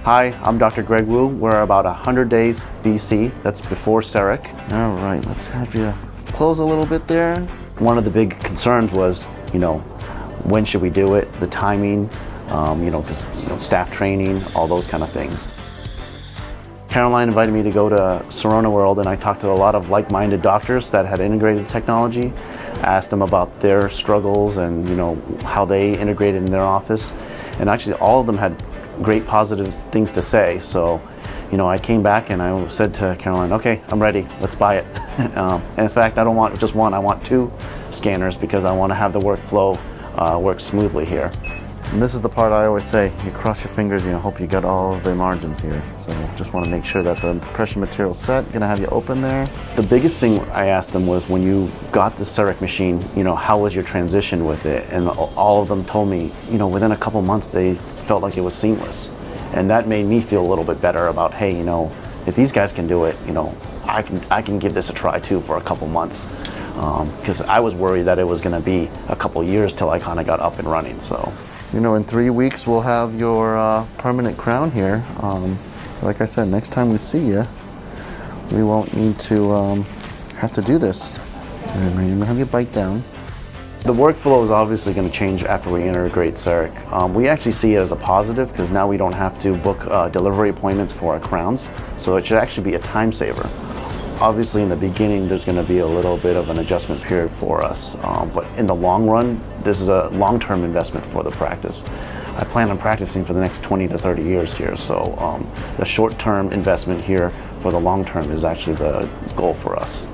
Hi, I'm Dr. Greg Wu. We're about 100 days BC, that's before CEREC. All right, let's have you close a little bit there. One of the big concerns was, when should we do it, the timing, because staff training, all those kind of things. Caroline invited me to go to Corona World, and I talked to a lot of like-minded doctors that had integrated technology, asked them about their struggles and how they integrated in their office, and actually all of them had great positive things to say. So I came back and I said to Caroline, okay, I'm ready, let's buy it. And in fact, I don't want just one, I want 2 scanners because I want to have the workflow work smoothly here. And this is the part I always say, you cross your fingers, hope you get all of the margins here. So just want to make sure that the pressure material's set. Gonna have you open there. The biggest thing I asked them was, when you got the CEREC machine, how was your transition with it? And all of them told me, within a couple months they felt like it was seamless. And that made me feel a little bit better about, hey, if these guys can do it, I can give this a try too for a couple months. Because I was worried that it was gonna be a couple years till I kind of got up and running. So, in 3 weeks we'll have your permanent crown here. Like I said, next time we see you, we won't need to have to do this. And I'm gonna have you bite down. The workflow is obviously going to change after we integrate CEREC. We actually see it as a positive because now we don't have to book delivery appointments for our crowns, so it should actually be a time saver. Obviously in the beginning there's going to be a little bit of an adjustment period for us, but in the long run this is a long-term investment for the practice. I plan on practicing for the next 20 to 30 years here, so the short-term investment here for the long term is actually the goal for us.